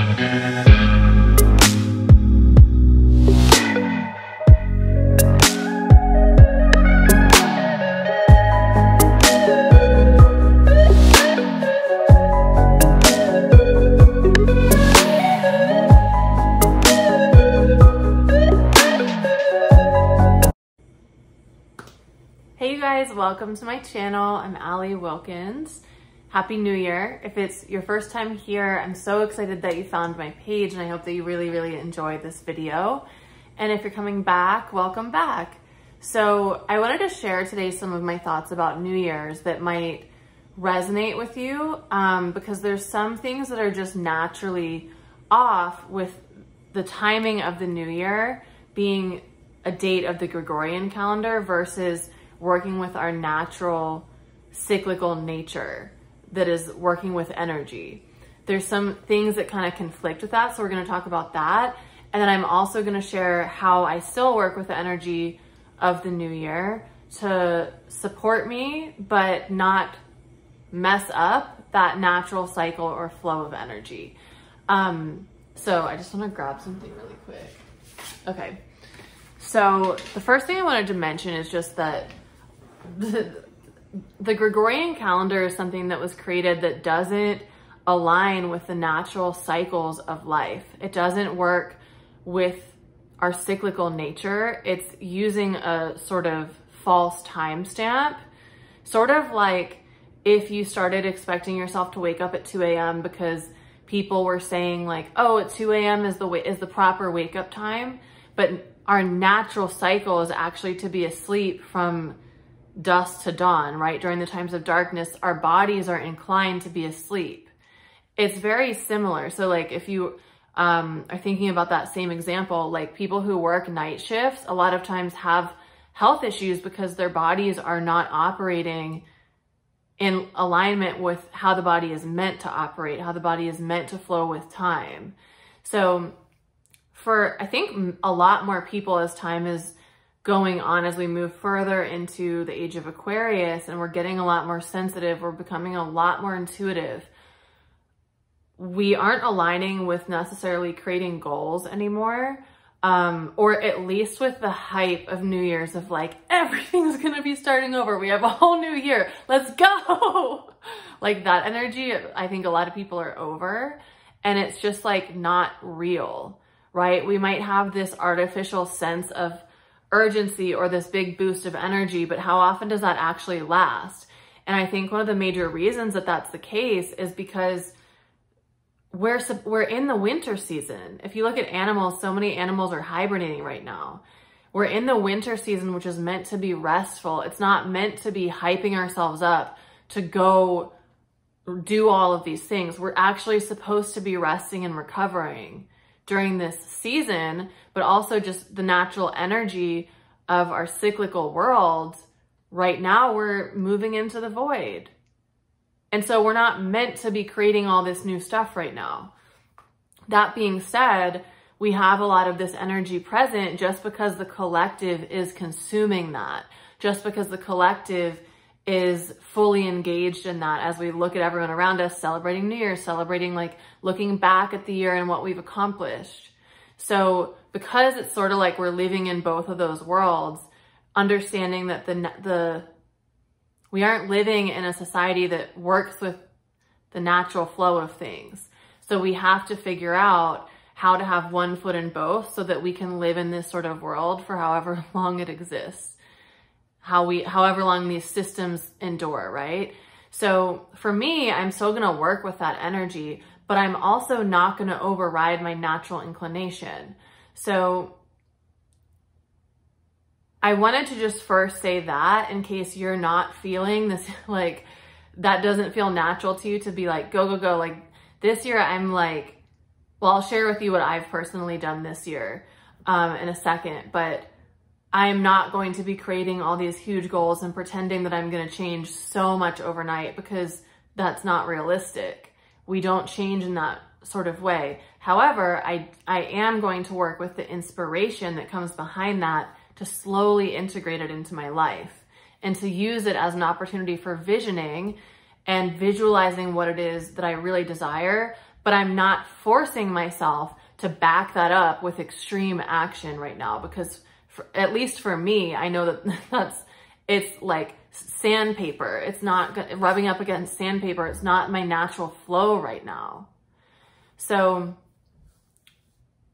Hey you guys, welcome to my channel. I'm Allie Wilkins. Happy New Year. If it's your first time here, I'm so excited that you found my page and I hope that you really enjoyed this video. And if you're coming back, welcome back. So I wanted to share today some of my thoughts about New Year's that might resonate with you because there's some things that are just naturally off with the timing of the New Year being a date of the Gregorian calendar versus working with our natural cyclical nature that is working with energy. There's some things that kind of conflict with that, so we're going to talk about that. And then I'm also going to share how I still work with the energy of the new year to support me, but not mess up that natural cycle or flow of energy. So I just want to grab something really quick. Okay. So the first thing I wanted to mention is just that the Gregorian calendar is something that was created that doesn't align with the natural cycles of life. It doesn't work with our cyclical nature. It's using a sort of false timestamp, sort of like if you started expecting yourself to wake up at 2 a.m. because people were saying like, oh, at 2 a.m. is the proper wake up time, but our natural cycle is actually to be asleep from dusk to dawn, right? During the times of darkness, our bodies are inclined to be asleep. It's very similar. So like if you are thinking about that same example, like people who work night shifts, a lot of times have health issues because their bodies are not operating in alignment with how the body is meant to operate, how the body is meant to flow with time. So for, I think, a lot more people as time is going on, as we move further into the age of Aquarius and we're getting a lot more sensitive, we're becoming a lot more intuitive. We aren't aligning with necessarily creating goals anymore, or at least with the hype of New Year's of like, everything's gonna be starting over. We have a whole new year. Let's go. Like that energy, I think a lot of people are over, and it's just like not real, right? We might have this artificial sense of urgency or this big boost of energy, but how often does that actually last? And I think one of the major reasons that that's the case is because we're in the winter season. If you look at animals, so many animals are hibernating right now. We're in the winter season, which is meant to be restful. It's not meant to be hyping ourselves up to go do all of these things. We're actually supposed to be resting and recovering during this season, but also just the natural energy of our cyclical world. Right now, we're moving into the void. And so we're not meant to be creating all this new stuff right now. That being said, we have a lot of this energy present just because the collective is consuming that, just because the collective is fully engaged in that as we look at everyone around us celebrating New Year, celebrating like looking back at the year and what we've accomplished. So because it's sort of like we're living in both of those worlds, understanding that we aren't living in a society that works with the natural flow of things. So we have to figure out how to have one foot in both so that we can live in this sort of world for however long it exists. However long these systems endure, right? So for me, I'm still gonna work with that energy, but I'm also not gonna override my natural inclination. So I wanted to just first say that in case you're not feeling this, like that doesn't feel natural to you to be like, go, go, go. Like this year, I'm like, well, I'll share with you what I've personally done this year in a second, but I'm not going to be creating all these huge goals and pretending that I'm going to change so much overnight because that's not realistic. We don't change in that sort of way. However, I am going to work with the inspiration that comes behind that to slowly integrate it into my life and to use it as an opportunity for visioning and visualizing what it is that I really desire, but I'm not forcing myself to back that up with extreme action right now, because at least for me, I know that it's like sandpaper. It's not rubbing up against sandpaper. It's not my natural flow right now. So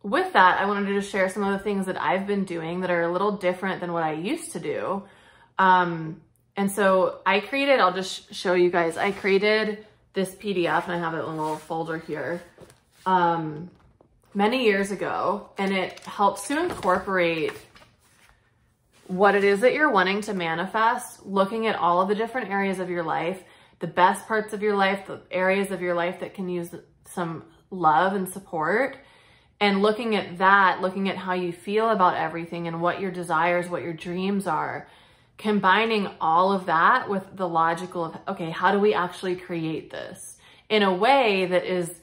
with that, I wanted to just share some of the things that I've been doing that are a little different than what I used to do. And so I created, I'll just show you guys, I created this PDF, and I have it in a little folder here, many years ago, and it helps to incorporate what it is that you're wanting to manifest, looking at all of the different areas of your life, the best parts of your life, the areas of your life that can use some love and support, and looking at that, looking at how you feel about everything and what your desires, what your dreams are, combining all of that with the logical of, okay, how do we actually create this in a way that is,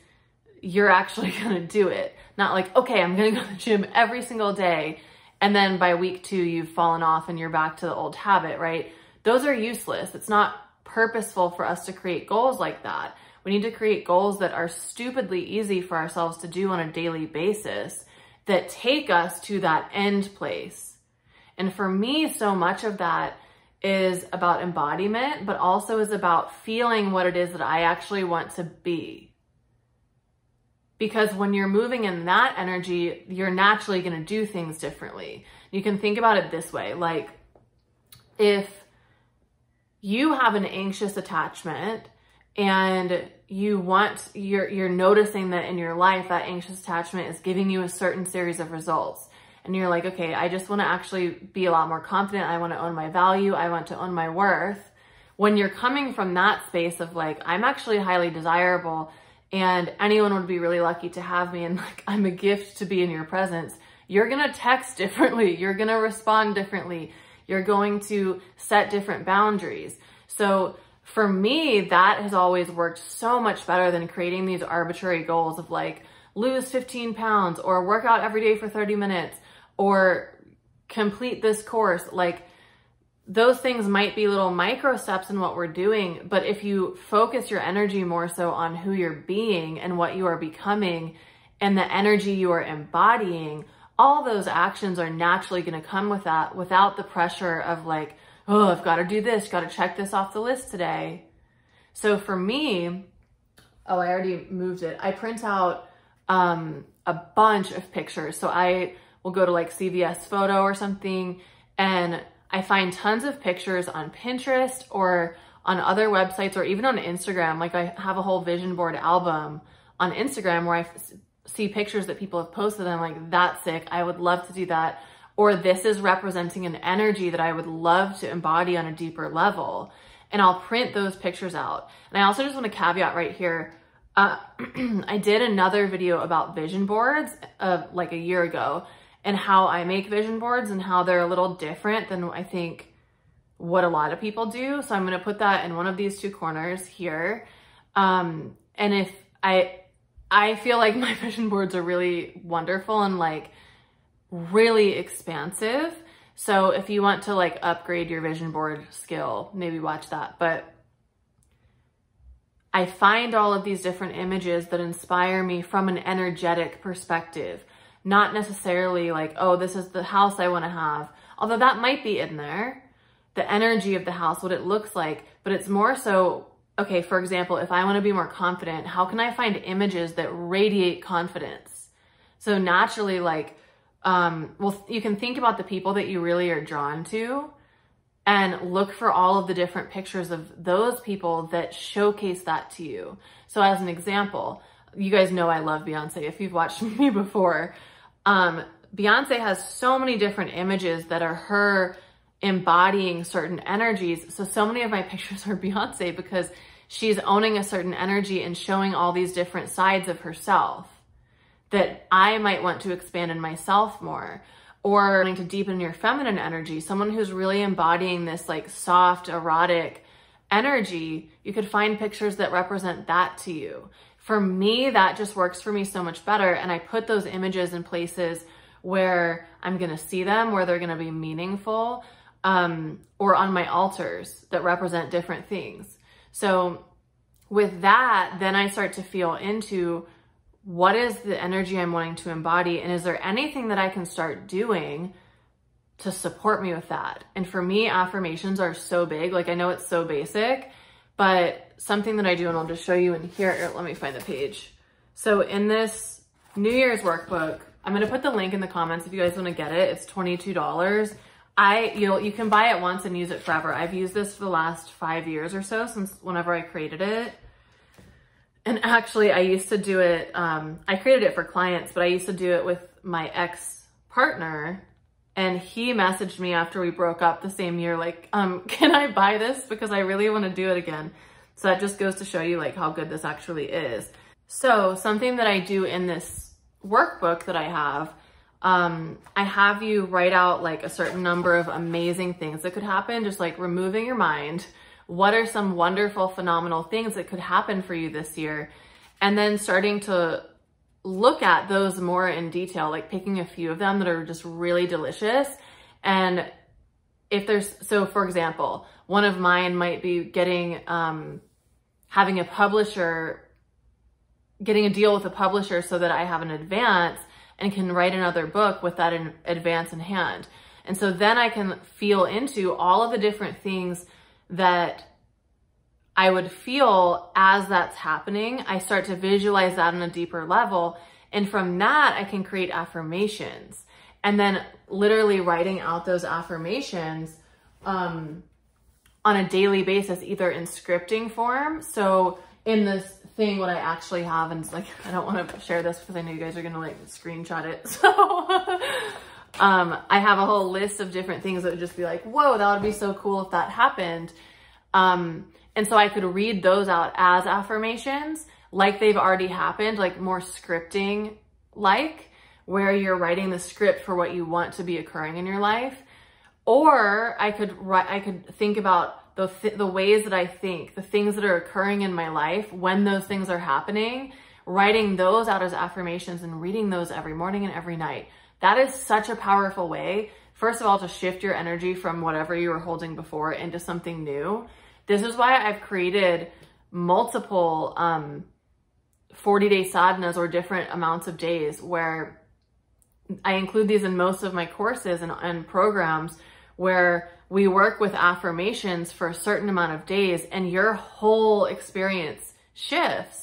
you're actually going to do it. Not like, okay, I'm going to go to the gym every single day, and then by week 2, you've fallen off and you're back to the old habit, right? Those are useless. It's not purposeful for us to create goals like that. We need to create goals that are stupidly easy for ourselves to do on a daily basis that take us to that end place. And for me, so much of that is about embodiment, but also is about feeling what it is that I actually want to be. Because when you're moving in that energy, you're naturally going to do things differently. You can think about it this way. Like, if you have an anxious attachment and you're noticing that in your life, that anxious attachment is giving you a certain series of results. And you're like, okay, I just want to actually be a lot more confident. I want to own my value. I want to own my worth. When you're coming from that space of like, I'm actually highly desirable, and anyone would be really lucky to have me, and like, I'm a gift to be in your presence, you're going to text differently. You're going to respond differently. You're going to set different boundaries. So for me, that has always worked so much better than creating these arbitrary goals of like, lose 15 pounds or work out every day for 30 minutes or complete this course. Like, those things might be little micro steps in what we're doing, but if you focus your energy more so on who you're being and what you are becoming and the energy you are embodying, all those actions are naturally going to come with that without the pressure of like, oh, I've got to do this, got to check this off the list today. So for me, oh, I already moved it. I print out a bunch of pictures. So I will go to like CVS Photo or something, and I find tons of pictures on Pinterest or on other websites or even on Instagram. Like, I have a whole vision board album on Instagram where I see pictures that people have posted, and I'm like, that's sick. I would love to do that. Or this is representing an energy that I would love to embody on a deeper level. And I'll print those pictures out. And I also just want to caveat right here. I did another video about vision boards like a year ago, and how I make vision boards and how they're a little different than I think what a lot of people do. So I'm going to put that in one of these 2 corners here. And if I feel like my vision boards are really wonderful and like really expansive. So if you want to like upgrade your vision board skill, maybe watch that. But I find all of these different images that inspire me from an energetic perspective. Not necessarily like, oh, this is the house I want to have. Although that might be in there, the energy of the house, what it looks like. But it's more so, okay, for example, if I want to be more confident, how can I find images that radiate confidence? So naturally, like, well, you can think about the people that you really are drawn to and look for all of the different pictures of those people that showcase that to you. So as an example, you guys know I love Beyonce if you've watched me before. Beyonce has so many different images that are her embodying certain energies. So many of my pictures are Beyonce because she's owning a certain energy and showing all these different sides of herself that I might want to expand in myself more. Or wanting to deepen your feminine energy, someone who's really embodying this like soft, erotic energy, you could find pictures that represent that to you. For me, that just works for me so much better. And I put those images in places where I'm going to see them, where they're going to be meaningful, or on my altars that represent different things. So with that, then I start to feel into what is the energy I'm wanting to embody, and is there anything that I can start doing to support me with that? And for me, affirmations are so big. Like, I know it's so basic, but something that I do, and I'll just show you in here. Let me find the page. So in this New Year's workbook, I'm going to put the link in the comments if you guys want to get it. It's $22. You can buy it once and use it forever. I've used this for the last 5 years or so, since whenever I created it. And actually, I used to do it, I created it for clients, but I used to do it with my ex-partner, and he messaged me after we broke up the same year, like, can I buy this? Because I really want to do it again. So that just goes to show you like how good this actually is. So something that I do in this workbook that I have you write out like a certain number of amazing things that could happen, just like removing your mind. What are some wonderful, phenomenal things that could happen for you this year? And then starting to look at those more in detail, like picking a few of them that are just really delicious. And if there's, so for example, one of mine might be getting, having a publisher, getting a deal with a publisher so that I have an advance and can write another book with that advance in hand. And so then I can feel into all of the different things that I would feel as that's happening. I start to visualize that on a deeper level. And from that, I can create affirmations. And then literally writing out those affirmations on a daily basis, either in scripting form. So in this thing, what I actually have, and it's like, I don't want to share this because I know you guys are going to like screenshot it. So I have a whole list of different things that would just be like, whoa, that would be so cool if that happened. And so I could read those out as affirmations, like they've already happened, like more scripting, like where you're writing the script for what you want to be occurring in your life. Or I could think about the ways that I think, the things that are occurring in my life when those things are happening, writing those out as affirmations and reading those every morning and every night. That is such a powerful way, first of all, to shift your energy from whatever you were holding before into something new. This is why I've created multiple 40-day sadhanas, or different amounts of days, where I include these in most of my courses and programs, where we work with affirmations for a certain amount of days and your whole experience shifts.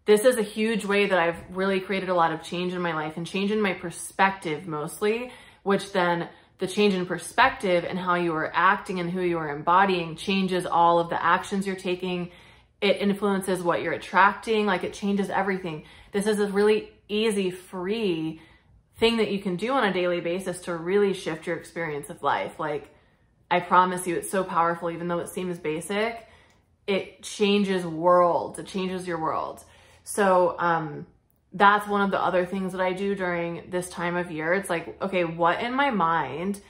This is a huge way that I've really created a lot of change in my life, and change in my perspective mostly, which then the change in perspective and how you are acting and who you are embodying changes all of the actions you're taking. It influences what you're attracting, like it changes everything. This is a really easy, free thing that you can do on a daily basis to really shift your experience of life. Like, I promise you, it's so powerful. Even though it seems basic, it changes worlds. It changes your world. So that's one of the other things that I do during this time of year. It's like, okay, what in my mind,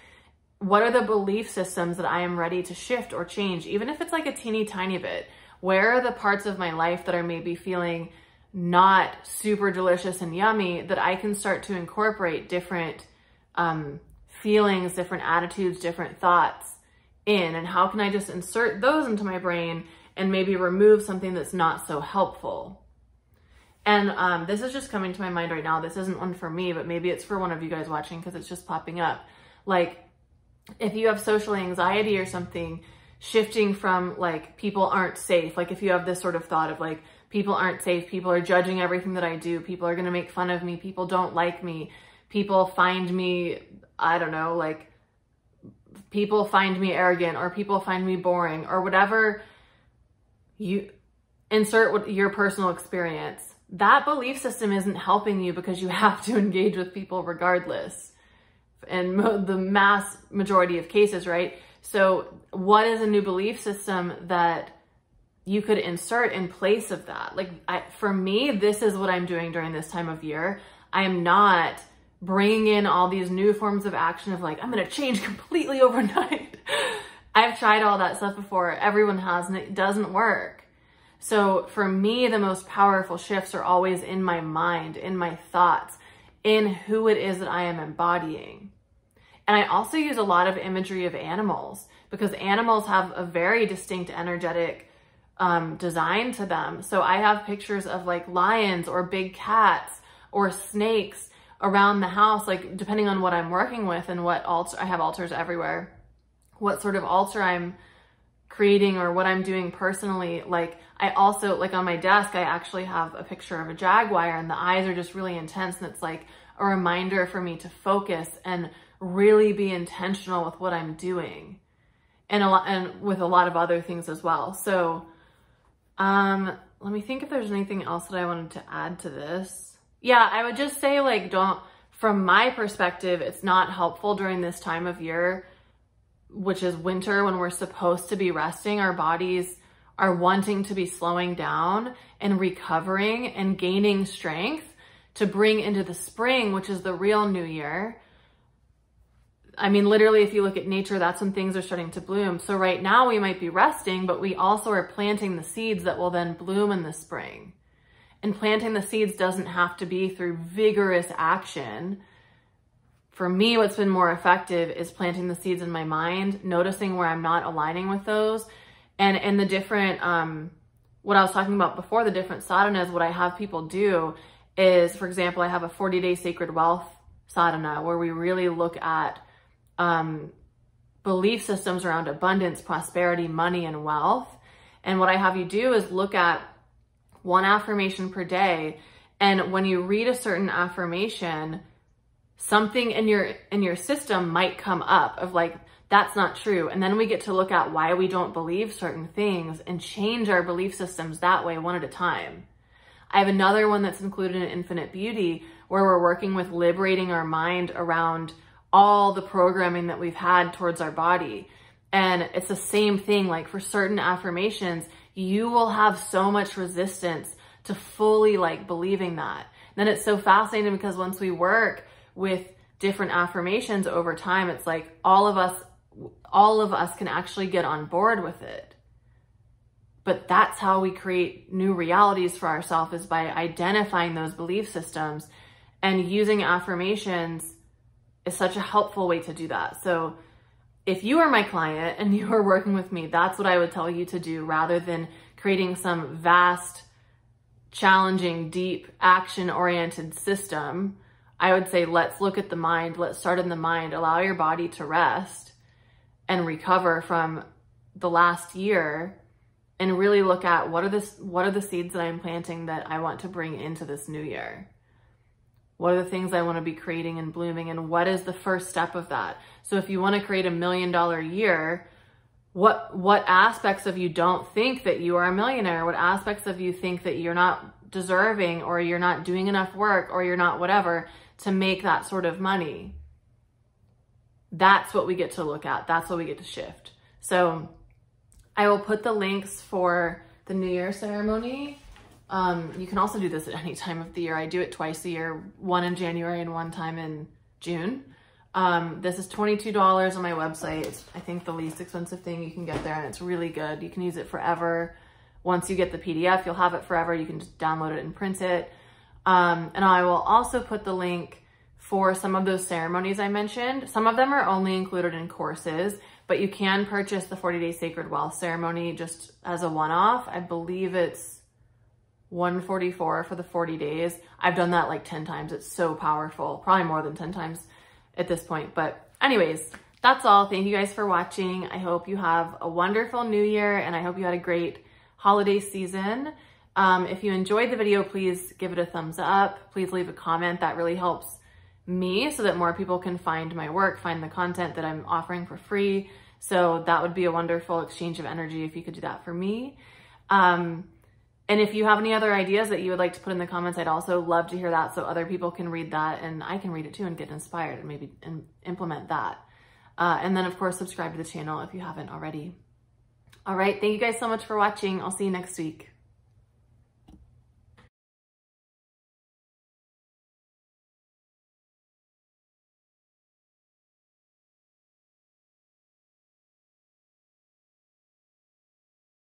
what are the belief systems that I am ready to shift or change? Even if it's like a teeny tiny bit, where are the parts of my life that are maybe feeling not super delicious and yummy that I can start to incorporate different feelings, different attitudes, different thoughts in, and how can I just insert those into my brain and maybe remove something that's not so helpful? And this is just coming to my mind right now. This isn't one for me, but maybe it's for one of you guys watching because it's just popping up. Like, if you have social anxiety or something, shifting from like, people aren't safe. Like, if you have this sort of thought of like, people aren't safe, people are judging everything that I do, people are going to make fun of me, people don't like me, people find me, I don't know, like, people find me arrogant, or people find me boring, or whatever, you insert what your personal experience. That belief system isn't helping you, because you have to engage with people regardless. In the mass majority of cases, right? So what is a new belief system that you could insert in place of that? Like, for me, this is what I'm doing during this time of year. I am not bringing in all these new forms of action of like, I'm going to change completely overnight. I've tried all that stuff before. Everyone has, and it doesn't work. So for me, the most powerful shifts are always in my mind, in my thoughts, in who it is that I am embodying. And I also use a lot of imagery of animals, because animals have a very distinct energetic design to them. So I have pictures of like lions or big cats or snakes around the house, like depending on what I'm working with and what altar, I have altars everywhere, what sort of altar I'm creating or what I'm doing personally. Like I also, like on my desk, I actually have a picture of a jaguar and the eyes are just really intense. And it's like a reminder for me to focus and really be intentional with what I'm doing, and with a lot of other things as well. So, let me think if there's anything else that I wanted to add to this. Yeah, I would just say like, from my perspective, it's not helpful during this time of year, which is winter, when we're supposed to be resting. Our bodies are wanting to be slowing down and recovering and gaining strength to bring into the spring, which is the real new year. I mean, literally, if you look at nature, that's when things are starting to bloom. So right now we might be resting, but we also are planting the seeds that will then bloom in the spring. And planting the seeds doesn't have to be through vigorous action. For me, what's been more effective is planting the seeds in my mind, noticing where I'm not aligning with those. And the different, what I was talking about before, the different sadhanas, what I have people do is, for example, I have a 40-day sacred wealth sadhana where we really look at belief systems around abundance, prosperity, money, and wealth. And what I have you do is look at one affirmation per day. And when you read a certain affirmation, something in your system might come up of like, that's not true. And then we get to look at why we don't believe certain things and change our belief systems that way, one at a time. I have another one that's included in Infinite Beauty where we're working with liberating our mind around all the programming that we've had towards our body. And it's the same thing, like for certain affirmations, you will have so much resistance to fully like believing that. And then it's so fascinating because once we work with different affirmations over time, it's like all of us can actually get on board with it. But that's how we create new realities for ourselves, is by identifying those belief systems, and using affirmations is such a helpful way to do that. So if you are my client and you are working with me, that's what I would tell you to do, rather than creating some vast, challenging, deep, action-oriented system. I would say, let's look at the mind. Let's start in the mind. Allow your body to rest and recover from the last year, and really look at what are the seeds that I'm planting that I want to bring into this new year. What are the things I want to be creating and blooming, and what is the first step of that? So if you want to create $1 million year, what aspects of you don't think that you are a millionaire? What aspects of you think that you're not deserving, or you're not doing enough work, or you're not whatever to make that sort of money? That's what we get to look at. That's what we get to shift. So I will put the links for the New Year ceremony. You can also do this at any time of the year. I do it twice a year, one in January and one time in June. This is $22 on my website. It's, I think, the least expensive thing you can get there, and it's really good. You can use it forever. Once you get the PDF, you'll have it forever. You can just download it and print it. And I will also put the link for some of those ceremonies I mentioned. Some of them are only included in courses, but you can purchase the 40-day Sacred Wealth ceremony just as a one-off. I believe it's $144 for the 40 days. I've done that like 10 times. It's so powerful, probably more than 10 times at this point. But anyways, that's all. Thank you guys for watching. I hope you have a wonderful new year, and I hope you had a great holiday season. If you enjoyed the video, please give it a thumbs up. Please leave a comment. That really helps me so that more people can find my work, find the content that I'm offering for free. So that would be a wonderful exchange of energy if you could do that for me. And if you have any other ideas that you would like to put in the comments, I'd also love to hear that, so other people can read that and I can read it too and get inspired and maybe implement that. And then of course, subscribe to the channel if you haven't already. All right, thank you guys so much for watching. I'll see you next week.